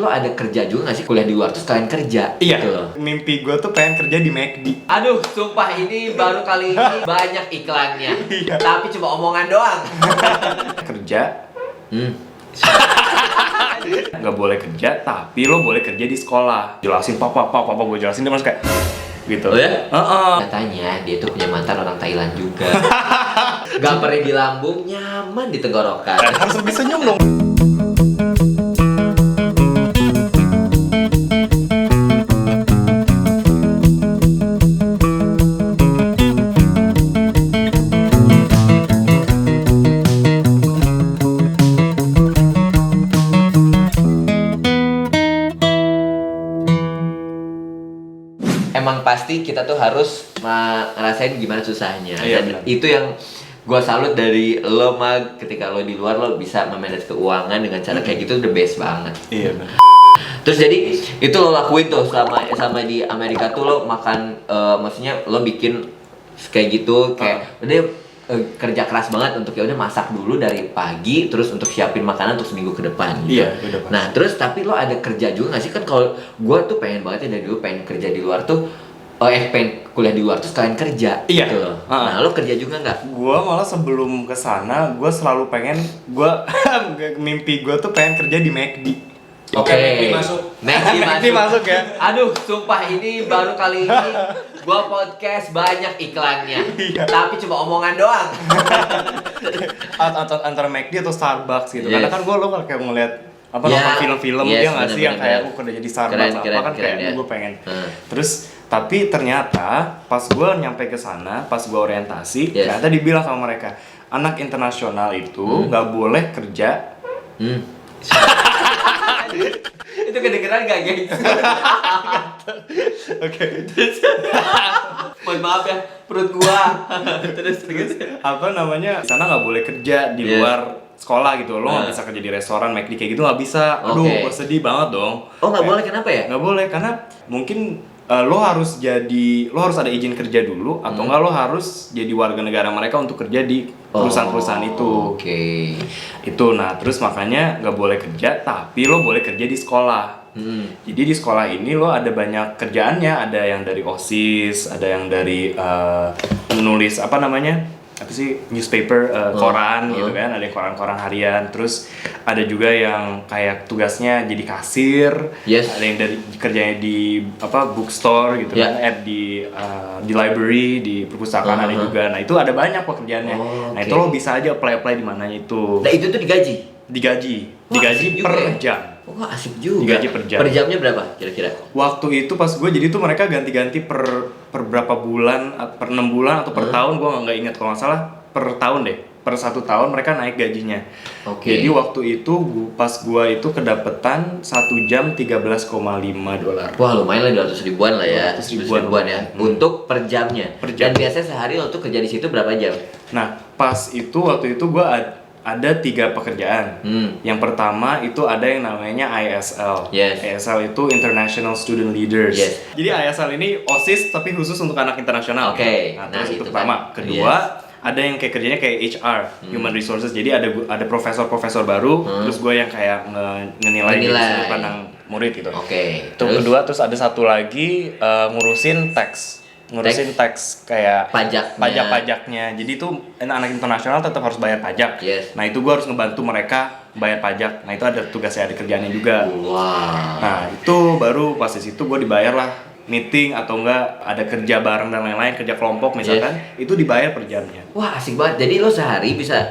lo ada kerja juga nggak sih, kuliah di luar terus kalian kerja? Iya, gitu loh. mimpi gue tuh pengen kerja di McD. Aduh, sumpah ini baru kali ini banyak iklannya. Iya. Tapi cuma omongan doang. Kerja, Hmm. nggak boleh kerja, tapi lo boleh kerja di sekolah. Jelasin papa gue jelasin, dia masih kayak gitu. Oh ya? Heeh. Katanya dia tuh punya mantan orang Thailand juga. Gak perih di lambung, nyaman di tenggorokan. Harus lebih senyum dong. Emang pasti kita tuh harus ngerasain gimana susahnya. Iya, Dan benar. itu yang gua salut dari lo, Mag. Ketika lo di luar lo bisa memanage keuangan dengan cara kayak gitu, the best banget. Iya benar. Terus jadi itu lo lakuin tuh selama di Amerika tuh lo makan, maksudnya lo bikin kayak gitu, kayak udah kerja keras banget untuk ya udah masak dulu dari pagi, terus untuk siapin makanan untuk seminggu ke depan gitu. Iya, udah pasti. Nah terus tapi lo ada kerja juga nggak sih? Kan kalau gua tuh pengen banget ya dari dulu pengen kerja di luar tuh, pengen kuliah di luar terus kalian kerja. Iya. Gitu loh. Nah lo kerja juga nggak? Gue malah sebelum kesana, gue selalu pengen, mimpi gue tuh pengen kerja di McD. Oke, McD masuk. McD masuk ya. Aduh, sumpah ini baru kali ini gua podcast banyak iklannya. Iya. Tapi cuma omongan doang. Antara McD atau Starbucks gitu. Yes. Karena kan lo kayak ngeliat Ya, nonton film-film yes, dia nggak sih yang kayak bener-bener. udah jadi Starbucks Keren, apa kan keren, kayak ya. gue pengen. Hmm. Terus tapi ternyata pas gue nyampe ke sana, pas gue orientasi, Yes. ternyata dibilang sama mereka, anak internasional itu nggak boleh kerja. Itu kedengeran gak, guys? Oke. Mohon maaf ya, perut gua. terus. Apa namanya? Di sana nggak boleh kerja di Yes. luar sekolah gitu. Lo nggak Nah. bisa kerja di restoran, McD kayak gitu nggak bisa. Aduh, Oke. gue sedih banget dong. Oh, nggak boleh, kenapa ya? Nggak boleh karena mungkin lo harus ada izin kerja dulu atau enggak lo harus jadi warga negara mereka untuk kerja di perusahaan-perusahaan itu. Oke. Itu nah terus makanya nggak boleh kerja tapi lo boleh kerja di sekolah. Jadi di sekolah ini lo ada banyak kerjaannya, ada yang dari OSIS, ada yang dari menulis apa sih newspaper, koran gitu kan, ada yang koran-koran harian, terus ada juga yang kayak tugasnya jadi kasir, Yes. ada yang dari kerjanya di bookstore gitu Yeah. kan, di library, di perpustakaan ada juga, nah itu ada banyak pekerjaannya, nah itu lo bisa aja apply di mananya itu, Nah, itu tuh digaji? digaji Wah, asik juga per ya. jam. Oh, asik juga. Digaji per jam. Per jamnya berapa kira-kira? Waktu itu pas gue jadi tuh mereka ganti-ganti per berapa bulan, per 6 bulan atau per tahun, gue nggak ingat, kalau nggak salah per tahun deh, per 1 tahun mereka naik gajinya. Oke. Jadi waktu itu pas gue itu kedapetan 1 jam $13,5. Wah, lumayan lah, 200 ribuan lah ya. 200 200 ribuan ya. Untuk per jamnya. Per jam. Dan biasanya sehari lo tuh kerja di situ berapa jam? Nah pas itu waktu itu gue ada 3 pekerjaan. Yang pertama itu ada yang namanya ISL. Yes. ISL itu International Student Leaders. Yes. Jadi ISL ini OSIS tapi khusus untuk anak internasional. Oke. Nah, Nah, terus itu itu kan. pertama. Kedua, ada yang kayak kerjanya kayak HR, Human Resources. Jadi ada profesor-profesor baru, terus gue yang kayak ngenilai dari sudut pandang murid gitu. Oke. Itu kedua, terus ada satu lagi ngurusin tax kayak pajak-pajaknya. Jadi itu anak internasional tetap harus bayar pajak. Yes. Nah itu gue harus ngebantu mereka bayar pajak. Nah itu ada tugasnya, ada kerjaannya juga. Wow. Nah itu baru pas di situ gue dibayar lah, meeting atau enggak ada kerja bareng dan lain-lain, kerja kelompok misalkan, itu dibayar per jamnya. Wah, asik banget. Jadi lo sehari bisa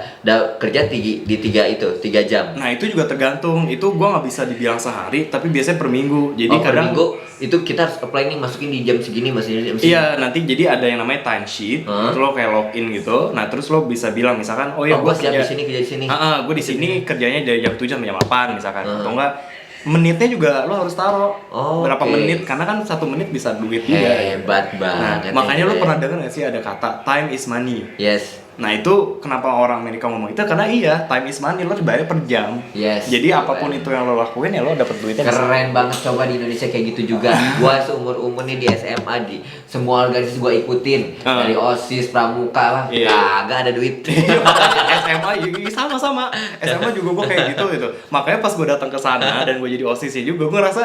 kerja di 3 jam. Nah itu juga tergantung, itu gue nggak bisa dibilang sehari, tapi biasanya per minggu. Jadi Per kadang minggu itu kita harus apply nih, masukin di jam segini, masukin di jam segini. iya, nanti jadi ada yang namanya timesheet, itu lo kayak login gitu. Nah terus lo bisa bilang misalkan, oh ya gue gue kerja di sini, kerja di sini. gue di sini kerjanya dari jam 7 sampai jam 8 misalkan, atau enggak menitnya juga lo harus taruh berapa oke. menit, karena kan 1 menit bisa duit juga. Hebat Nah banget. makanya ya. lo pernah dengar nggak sih ada kata time is money? Yes. Nah itu kenapa orang Amerika ngomong itu, karena iya, time is money, lo dibayar per jam. Yes. Jadi apapun itu yang lo lakuin ya lo dapet duitnya. Keren banget, coba di Indonesia kayak gitu juga. Gua seumur-umur nih di SMA, di semua organisasi gua ikutin, dari OSIS, pramuka lah, kagak ada duit. SMA juga sama-sama. SMA juga gua kayak gitu. Makanya pas gua datang ke sana dan gua jadi OSIS juga, gua ngerasa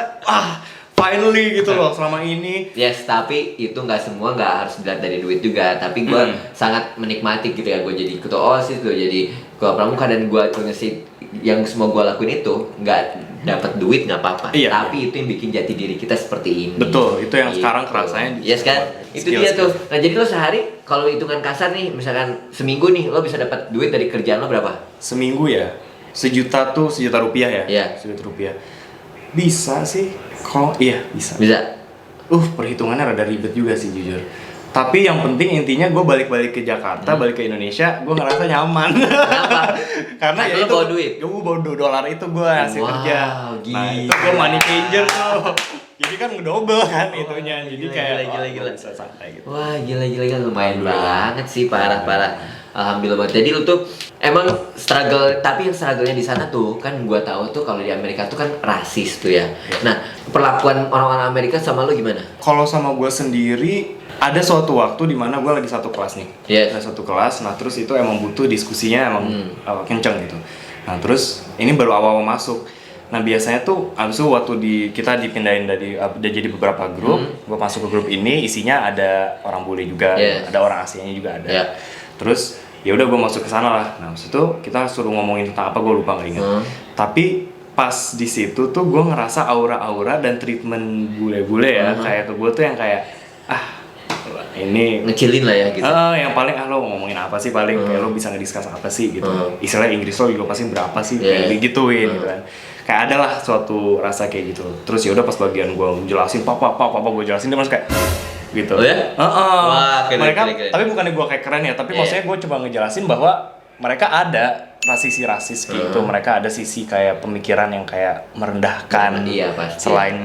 finally gitu loh selama ini. Yes, tapi itu nggak harus dilihat dari duit juga. Tapi gue sangat menikmati gitu ya. Gue jadi ketua OSIS, gue jadi ketua pramuka, dan gue ngisi yang semua gue lakuin itu nggak dapat duit nggak apa-apa. Iya. Tapi itu yang bikin jati diri kita seperti ini. Betul, itu yang gitu. sekarang kerasanya. Yes kan, itu dia tuh. Nah jadi lo sehari kalau hitungan kasar nih, misalkan seminggu nih lo bisa dapat duit dari kerjaan lo berapa? Seminggu ya, 1 juta rupiah ya. Iya. 1 juta rupiah. Bisa sih. Iya bisa. Bisa. Perhitungannya rada ribet juga sih jujur. Tapi yang penting intinya gue balik ke Jakarta, balik ke Indonesia, gue ngerasa nyaman. Kenapa? Karena ya itu bawa duit. Gue bawa $2 itu gue hasil kerja. Gila. Nah itu gue money changer tuh. Jadi kan ngedouble kan itunya. Jadi kayak gila. bisa santai gitu. Wah gila lumayan banget sih, parah. Alhamdulillah banget. Jadi lu tuh emang struggle, tapi yang struggle-nya di sana tuh kan gua tahu tuh kalau di Amerika tuh kan rasis tuh ya. Nah, perlakuan orang-orang Amerika sama lu gimana? Kalau sama gue sendiri, ada suatu waktu di mana gue lagi satu kelas nih. Yes. Ada satu kelas, nah terus itu emang butuh diskusinya emang kenceng gitu. Nah terus ini baru awal masuk. Nah biasanya tuh abis itu waktu kita dipindahin dari udah jadi beberapa grup, gue masuk ke grup ini isinya ada orang bule juga, ada orang Asianya juga ada. Terus ya udah gue masuk ke sana lah. Nah habis itu kita suruh ngomongin tentang apa, gue lupa nggak ingat. Tapi pas di situ tuh gue ngerasa aura-aura dan treatment bule-bule ya, kayak ke gue tuh yang kayak ini ngecilin lah ya gitu. Yang paling lo ngomongin apa sih, paling kayak lo bisa ngediskus apa sih gitu. Istilah Inggris lo juga pasti berapa sih, kayak gituin gitu kan. Kayak ada lah suatu rasa kayak gitu. Terus ya udah pas bagian gue jelasin papa gue jelasin, dia masih kayak gitu. Oh ya? Wah, keren. Tapi bukannya gue kayak keren ya, tapi maksudnya gue coba ngejelasin bahwa mereka ada sisi rasis gitu. Mereka ada sisi kayak pemikiran yang kayak merendahkan. Iya, pasti. Selain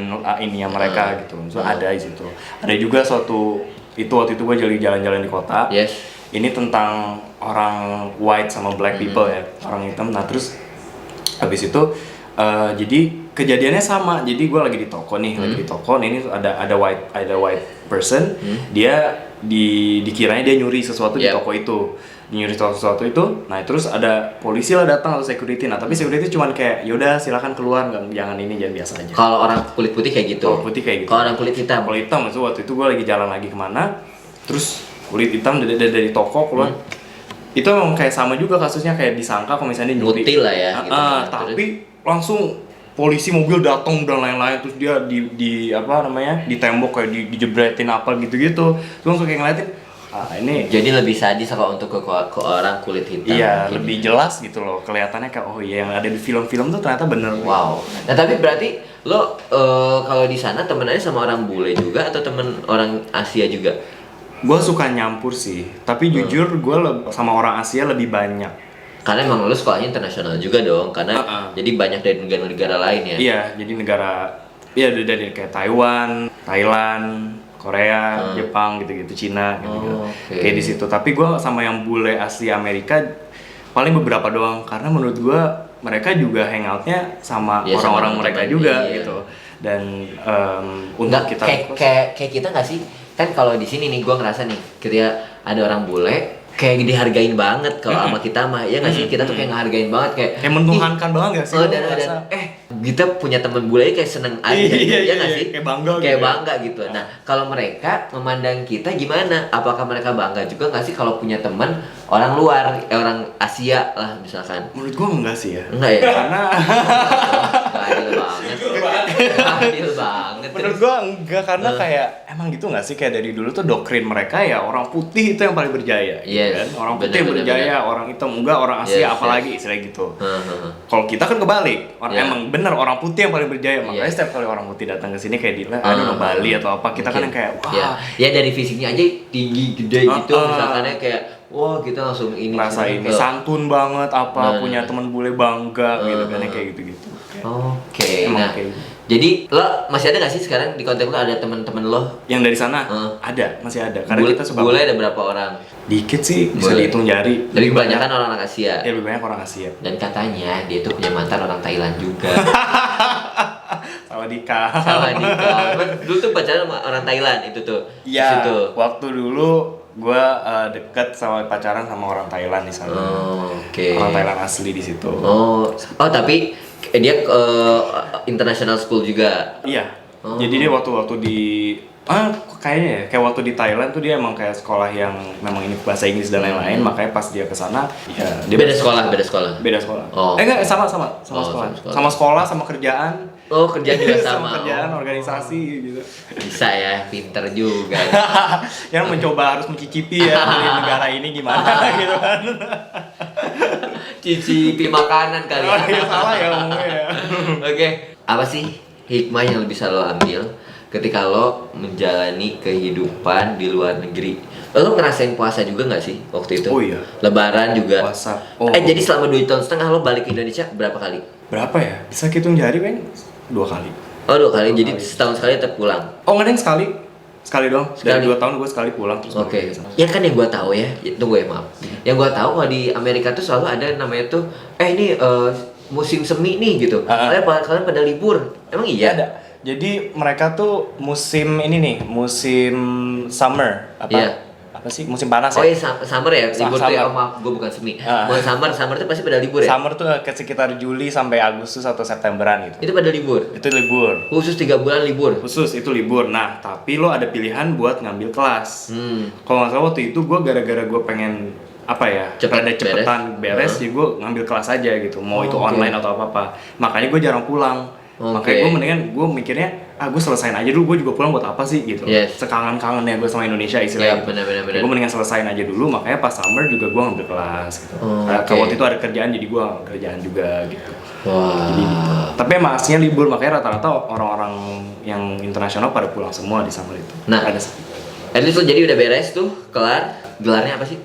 ininya mereka gitu. So ada di situ. Ada juga waktu itu gue jalan-jalan di kota. Yes. Ini tentang orang white sama black people ya, orang hitam. Nah terus habis itu jadi kejadiannya sama. Jadi gue lagi di toko nih, ini ada white person, dia dikiranya dia nyuri sesuatu di toko itu. Nyuri sesuatu itu, nah terus ada polisi lah datang atau security. Nah tapi security cuman kayak yaudah silakan keluar, jangan biasa aja. Kalau orang kulit putih kayak gitu. Kalau orang kulit hitam. Kulit hitam itu waktu itu gue lagi jalan lagi kemana, terus kulit hitam dari toko keluar. Itu memang kayak sama juga kasusnya, kayak disangka kalau misalnya dia nyuri. Mutil lah ya. Gitu. Tapi langsung polisi mobil datang dan lain-lain, terus dia di tembok kayak dijebretin apa gitu-gitu. Terus langsung kayak ngeliatin. Ini jadi lebih sadis kalau untuk ke orang kulit hitam. Iya, lebih jelas gitu loh. Kelihatannya kayak yang ada di film-film tuh ternyata bener. Wow. Nah, tapi berarti lo kalau di sana temenannya sama orang bule juga atau temen orang Asia juga? Gue suka nyampur sih, tapi jujur gue sama orang Asia lebih banyak. Karena emang lo sekolahnya internasional juga dong, karena jadi banyak dari negara-negara lain ya. Iya, jadi dari kayak Taiwan, Thailand, Korea, Jepang gitu-gitu, Cina gitu-gitu. Kayak di situ. Tapi gue sama yang bule asli Amerika paling beberapa doang, karena menurut gue mereka juga hangoutnya sama orang-orang sama mereka juga gitu. Dan untuk kita kayak kita nggak sih? Kan kalau di sini nih gue ngerasa nih, ketika ada orang bule kayak dihargain banget kalau sama kita mah, ya nggak sih, kita tuh kayak ngehargain banget, kayak mentuhankan banget gak sih? Dan kita punya teman bule kayak seneng aja, ya nggak sih? Kayak bangga gitu. Nah kalau mereka memandang kita gimana? Apakah mereka bangga juga nggak sih kalau punya teman orang luar, orang Asia lah misalkan? Menurut gua enggak sih ya. Enggak ya? Karena adil banget. Menurut gua enggak, karena kayak emang gitu nggak sih, kayak dari dulu tuh doktrin mereka ya orang putih itu yang paling berjaya. Yes. Kan? Orang putih berjaya, orang hitam enggak, orang Asia apalagi istilah gitu. Kalau kita kan kebalik, emang bener orang putih yang paling berjaya. Makanya setiap kali orang putih datang ke sini kayak di Bali atau apa, kita kan yang kayak wah. Ya dari fisiknya aja tinggi gede gitu, misalkannya kayak wah kita langsung ini rasa ini santun banget apa, punya teman bule bangga gitu kan, kayak gitu-gitu. Oke. Nah, jadi lo masih ada nggak sih sekarang di kontak lo, ada teman-teman lo yang dari sana? Ada, masih ada. Karena kita suka bule ada berapa orang? Dikit sih, bisa Boleh. dihitung jari. Tapi kebanyakan orang Asia. Ya lebih banyak orang Asia. Dan katanya dia tuh punya mantan orang Thailand juga. Sama Dika. Sama Dika. Dulu tuh pacaran sama orang Thailand itu tuh. Di Iya, situ. waktu dulu gue deket sama pacaran sama orang Thailand di sana. Oh, oke. Orang Thailand asli di situ. Oh, tapi dia international school juga. Iya. Oh. Jadi dia waktu di kayaknya ya kayak waktu di Thailand tuh dia emang kayak sekolah yang memang ini bahasa Inggris dan lain-lain, makanya pas dia kesana ya dia Beda sekolah. beda sekolah. Oh. Enggak sama Oh, sekolah. sama sekolah. Sama sekolah sama kerjaan. Oh, kerja juga sama. sama kerjaan Oh. organisasi gitu. Bisa ya, pinter juga. Yang mencoba harus mencicipi ya di negara ini gimana gitu kan. Cicipi makanan kali ya. Oh, iya, salah ya ngomongnya ya. Oke, apa sih hikmah yang bisa lo ambil ketika lo menjalani kehidupan di luar negeri? Lo ngerasain puasa juga nggak sih waktu itu? Oh iya. Lebaran juga. Puasa. Oh. Jadi selama 2 tahun setengah lo balik ke Indonesia berapa kali? Berapa ya? Bisa hitung jari, Bang? 2 kali. Oh, 2 kali. 2 Jadi kali. setahun sekali tetap pulang. Oh, nggak ada yang sekali. Sekali dong. Sekali. Dari 2 tahun gue sekali pulang terus. Oke. balik ke sana. Ya kan yang gua tahu ya. Tunggu ya, maaf. Yang gua tahu kalau di Amerika tuh selalu ada namanya tuh ini musim semi nih gitu. Kalian pada libur. Emang iya? Ada. Jadi mereka tuh musim ini nih, musim summer apa? Iya. Apa sih? Musim panas Oh ya? iya, summer ya, libur tuh ya. Summer. Oh, maaf, gue bukan semi. Ah. Mau summer tuh pasti pada libur ya? Summer tuh ke sekitar Juli sampai Agustus atau Septemberan gitu. Itu pada libur? Itu libur. Khusus 3 bulan libur? Khusus itu libur. Nah, tapi lo ada pilihan buat ngambil kelas. Kalau nggak salah waktu itu gue gara-gara gue pengen apa ya, cepetan beres, ya gue ngambil kelas aja gitu. Mau itu oke. online atau apa-apa. Makanya gue jarang pulang. Oke. Makanya gue mendingan gue mikirnya gue selesain aja dulu, gue juga pulang buat apa sih gitu. Yes. Sekangen-kangennya gue sama Indonesia istilahnya. Iya, benar. Gue mendingan selesain aja dulu, makanya pas summer juga gue ngambil kelas gitu. Karena oke. waktu itu ada kerjaan, jadi gue kerjaan juga gitu. Wah. Jadi gitu. Tapi emang aslinya libur, makanya rata-rata orang-orang yang internasional pada pulang semua di summer itu. Nah, ada. at least lo jadi udah beres tuh, kelar. Gelarnya apa sih?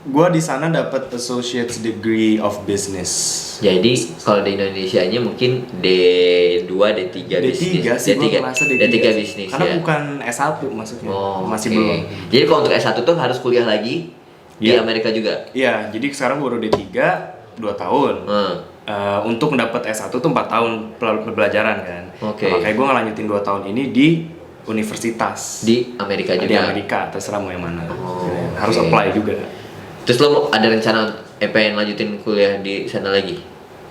Gue di sana dapat Associate's Degree of Business. Jadi kalau di Indonesianya mungkin D2, D3 D3 bisnis. sih, gue ngerasa D3. D3 bisnis Karena ya. bukan S1 maksudnya. Oh, Masih oke. belum. Jadi kalau untuk S1 tuh harus kuliah lagi di Iya. Amerika juga. Iya, jadi sekarang gue baru D3 2 tahun. Untuk mendapat S1 tuh 4 tahun pembelajaran kan. Oke. Nah, makanya gue ngelanjutin 2 tahun ini di universitas. Di Amerika juga. Di Amerika, terserah mau yang mana. Oh, Harus oke. apply juga. Terus lo mau ada rencana pengen lanjutin kuliah di sana lagi?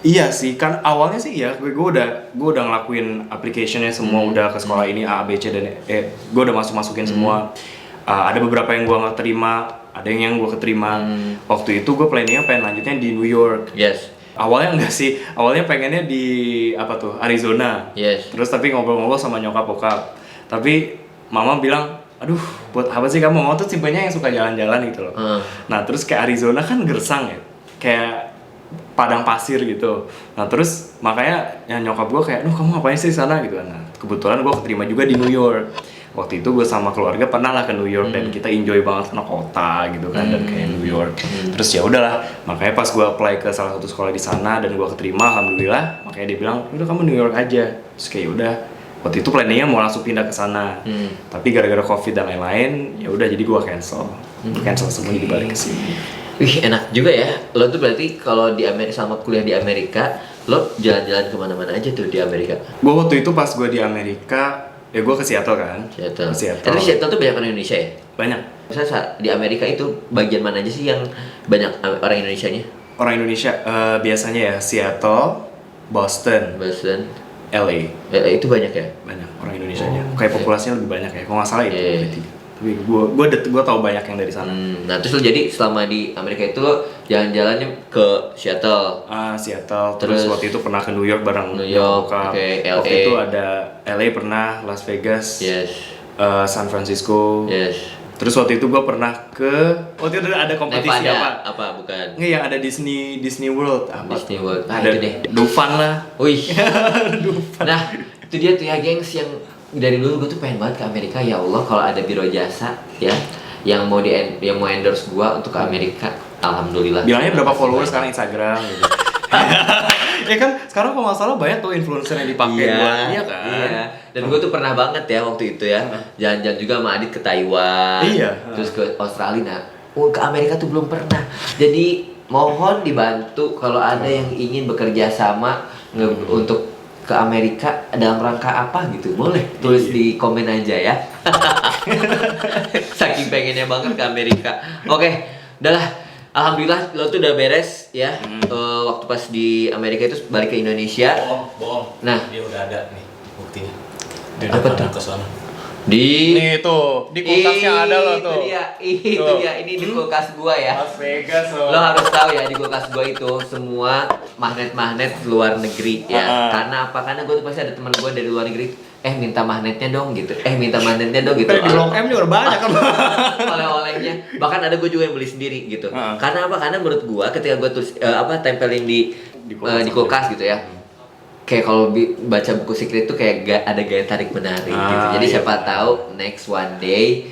Iya sih, kan awalnya sih ya, gue udah ngelakuin application-nya semua, udah ke sekolah ini A, B, C dan E. Gue udah masukin semua. Ada beberapa yang gue nggak terima, ada yang gue keterima. Waktu itu gue planningnya pengen lanjutnya di New York. Yes. Awalnya enggak sih, awalnya pengennya di apa tuh, Arizona. Yes. Terus tapi ngobrol-ngobrol sama nyokap bokap. Tapi mama bilang, aduh buat apa sih kamu mau tuh tipenya yang suka jalan-jalan gitu loh. Nah terus kayak Arizona kan gersang ya, kayak padang pasir gitu. Nah terus makanya yang nyokap gue kayak, kamu ngapain sih di sana gitu. Nah kebetulan gue keterima juga di New York. Waktu itu gue sama keluarga pernah lah ke New York dan kita enjoy banget karena kota gitu kan dan kayak New York. Terus ya udahlah, makanya pas gue apply ke salah satu sekolah di sana dan gue keterima, alhamdulillah. Makanya dia bilang, udah kamu New York aja. Terus kayak udah. Waktu itu planningnya mau langsung pindah ke sana, tapi gara-gara COVID dan lain-lain, ya udah jadi gue cancel. Cancel semua jadi balik ke sini. Wih, enak juga ya. Lo tuh berarti kalau di Amerika sama kuliah di Amerika, lo jalan-jalan kemana-mana aja tuh di Amerika. Gue waktu itu pas gue di Amerika, ya gue ke Seattle kan. Seattle. Ke Seattle. Tapi Seattle tuh banyak orang Indonesia ya? Banyak. Misalnya di Amerika itu bagian mana aja sih yang banyak orang Indonesianya? Orang Indonesia biasanya ya Seattle, Boston, LA. Itu banyak ya? Banyak orang Indonesianya. Kayak populasinya lebih banyak ya. Kalau nggak salah itu. Tapi gue tahu banyak yang dari sana. Nah terus lo jadi selama di Amerika itu lo jalan-jalannya ke Seattle. Seattle. Terus waktu itu pernah ke New York bareng New York, bokap. LA. Waktu itu ada LA pernah, Las Vegas, San Francisco. Terus waktu itu gue pernah waktu itu ada kompetisi Nevada, apa bukan? Nggak, yang ada Disney World. Disney World. Ada Itu deh. Dufan lah. Wih. Nah, itu dia tuh ya gengs yang dari dulu gue tuh pengen banget ke Amerika. Ya Allah, kalau ada biro jasa ya yang mau endorse gua untuk ke Amerika, alhamdulillah. Bilangnya berapa followers sekarang Instagram gitu. Ya kan sekarang kalau nggak salah banyak tuh influencer yang dipakai buat iya kan. Iya. Dan gue tuh pernah banget ya waktu itu ya jalan-jalan juga sama Adit ke Taiwan. Iya. Terus ke Australia. Nah, ke Amerika tuh belum pernah. Jadi mohon dibantu kalau ada yang ingin bekerja sama untuk ke Amerika dalam rangka apa gitu, boleh tulis di komen aja ya. Saking pengennya banget ke Amerika. Oke, udahlah. Alhamdulillah lo tuh udah beres ya. Waktu pas di Amerika itu balik ke Indonesia. Bohong. Nah, Dia udah ada nih buktinya. Dia apa udah tuh? ke sana. Di Nih tuh, di kulkasnya ada loh tuh. Itu Tuh. dia, ini di kulkas gua ya. Las Vegas loh. Lo harus tahu ya, di kulkas gua itu semua magnet-magnet luar negeri ya. Karena apa? Karena gua tuh pasti ada teman gua dari luar negeri. Minta magnetnya dong gitu. Minta magnetnya dong gitu. Di Blok M juga banyak kan. Oleh-olehnya. Bahkan ada gua juga yang beli sendiri gitu. Karena apa? Karena menurut gua ketika gua tulis tempelin di kulkas gitu ya. Kayak kalau baca buku secret tuh kayak ada gaya tarik menarik gitu. Jadi siapa tahu next one day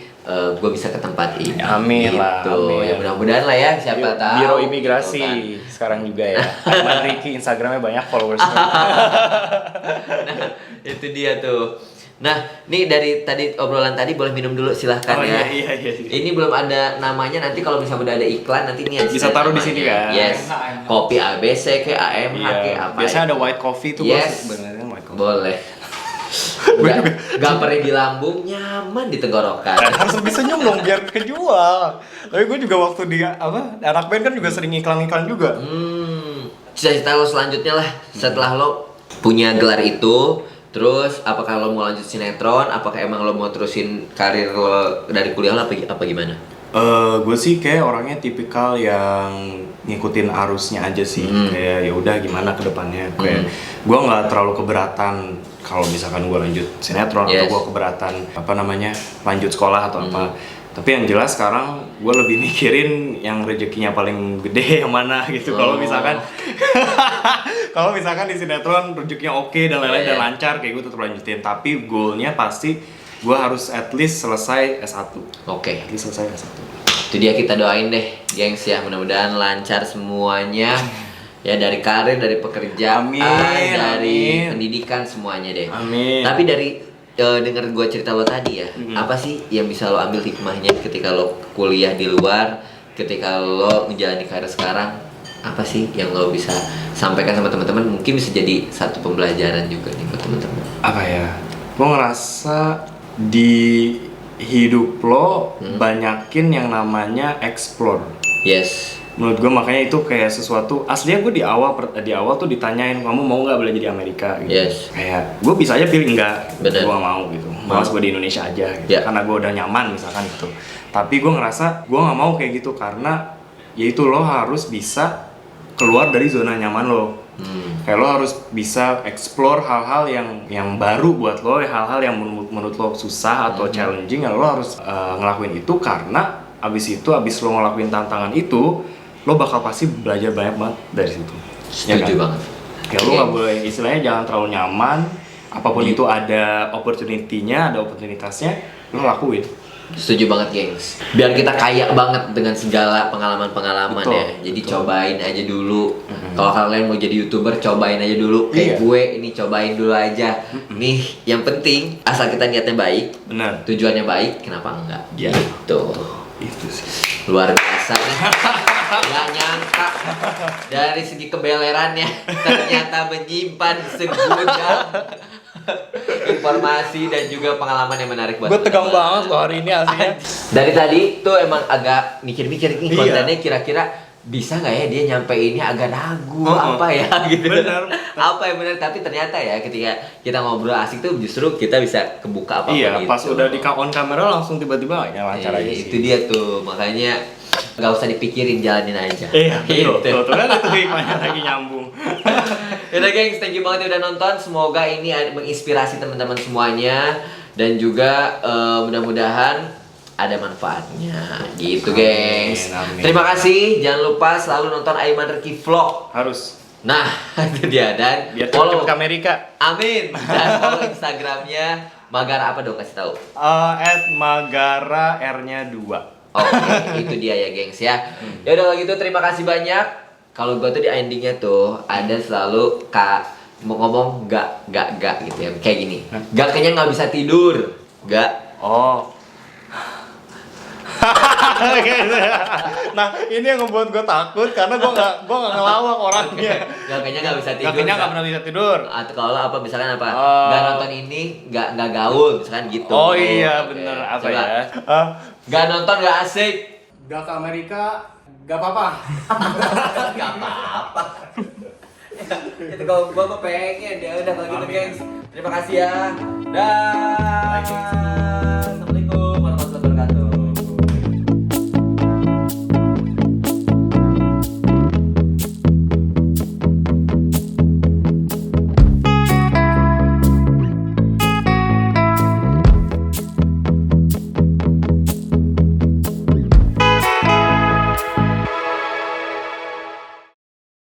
gue bisa ke tempat ini. Amin gitu. lah, amin. Ya mudah-mudahan lah ya, siapa tahu. Biro imigrasi gitu kan. sekarang juga ya. Bang Ricky Instagramnya banyak followersnya. Nah, itu dia tuh. Nah, nih dari tadi obrolan tadi boleh minum dulu silahkan ya. Iya. Ini belum ada namanya, nanti kalau misalnya udah ada iklan nanti nih Bisa taruh di sini kan? Yes. Kopi ABC ke AMH ke apa. Biasanya ya. ada white coffee tuh Yes. sebenarnya white coffee. Boleh. Gak perih di lambung, nyaman di tenggorokan. Harus bisa nyum dong biar kejual. Tapi gue juga waktu di anak band kan juga sering iklan-iklan juga. Cita-cita lo selanjutnya lah setelah lo punya gelar itu, terus apakah lo mau lanjut sinetron, apakah emang lo mau terusin karir lo dari kuliah lo apa gimana? Gue sih kayak orangnya tipikal yang ngikutin arusnya aja sih. Kayak ya udah gimana ke depannya. Kayak gue nggak terlalu keberatan kalau misalkan gue lanjut sinetron atau gue keberatan lanjut sekolah atau apa. Tapi yang jelas sekarang gue lebih mikirin yang rezekinya paling gede yang mana gitu. Kalau misalkan di sinetron rezekinya oke dan lain-lain dan lancar, kayak gue tetap lanjutin. Tapi goalnya pasti gue harus at least selesai S1. Oke. At least selesai S1. Itu dia, kita doain deh, gengs ya, mudah-mudahan lancar semuanya. Ya dari karir, dari pekerjaan, dari pendidikan semuanya deh. Amin. Tapi dari denger gue cerita lo tadi ya, apa sih yang bisa lo ambil hikmahnya ketika lo kuliah di luar, ketika lo menjalani karir sekarang, apa sih yang lo bisa sampaikan sama teman-teman? Mungkin bisa jadi satu pembelajaran juga nih buat teman-teman. Apa ya? Gue ngerasa di hidup lo banyakin yang namanya explore. Yes. Menurut gue makanya itu kayak sesuatu, aslinya gue di awal tuh ditanyain, kamu mau nggak belajar di Amerika gitu. Yes. Kayak gue bisa aja pilih enggak, gue Bener. nggak mau gitu, malas gue di Indonesia aja gitu. Yeah. Karena gue udah nyaman misalkan gitu. Tapi gue ngerasa gue nggak mau kayak gitu karena yaitu lo harus bisa keluar dari zona nyaman lo. Kayak lo harus bisa explore hal-hal yang baru buat lo, hal-hal yang menurut lo susah atau challenging, lo harus ngelakuin itu karena abis lo ngelakuin tantangan itu, lo bakal pasti belajar banyak banget dari situ. Setuju banget. Kayak lo nggak boleh, istilahnya jangan terlalu nyaman. Apapun itu ada opportunity-nya, ada oportunitasnya, lo lakuin. Setuju banget, gengs. Biar kita kaya banget dengan segala pengalaman-pengalaman ya. Jadi cobain aja dulu. Kalau kalian mau jadi YouTuber, cobain aja dulu. Kayak gue ini cobain dulu aja. Nih, yang penting asal kita niatnya baik, Benar. tujuannya baik, kenapa enggak? Iya. Gitu. Itu sih. Luar biasa nih. Gak nyangka dari segi kebelerannya ternyata menyimpan segudang informasi dan juga pengalaman yang menarik buat Gue tegang teman-teman. banget loh hari ini aslinya. Dari tadi tuh emang agak mikir-mikir nih Iya. kontennya kira-kira bisa nggak ya dia nyampeinnya, agak ragu apa ya gitu. Bener. Apa yang benar, tapi ternyata ya ketika kita ngobrol asik tuh justru kita bisa kebuka apa Iya, gitu. pas udah di on kamera langsung tiba-tiba ya lancar aja sih. Itu dia tuh, makanya nggak usah dipikirin, jalanin aja. Iya, betul. Gitu. Tuh kan itu hikmahnya lagi nyambung. Yaudah gengs, thank you banget udah nonton. Semoga ini menginspirasi teman-teman semuanya. Dan juga mudah-mudahan ada manfaatnya gitu, gengs. Amin. Terima kasih. Jangan lupa selalu nonton Aiman Reki Vlog. Harus. Nah, itu dia. Dan Biar follow. cepet ke Amerika. Amin. Dan follow Instagramnya Magara apa dong, kasih tahu. @magara R-nya 2. Oke, itu dia ya, gengs ya. Ya udah kalau gitu terima kasih banyak. Kalau gue tuh di endingnya tuh ada selalu mau ngomong gak gitu ya, kayak gini. Gak kenyang nggak bisa tidur. Gak. Oh. Gitu. Nah ini yang ngebuat gue takut karena gue nggak ngelawak orangnya. Nggak, kayaknya nggak bisa tidur. Kayaknya nggak pernah bisa tidur. Atau kalau apa misalkan apa? Oh. Nggak nonton ini, nggak gaul, misalkan gitu. Oh iya Oke, bener apa coba. ya? Nggak nonton nggak asik. Gak ke Amerika, gak apa-apa. Nggak apa-apa. Itu kalau gua mah pengen ya udah kalau gitu gengs. Terima kasih ya. Dah.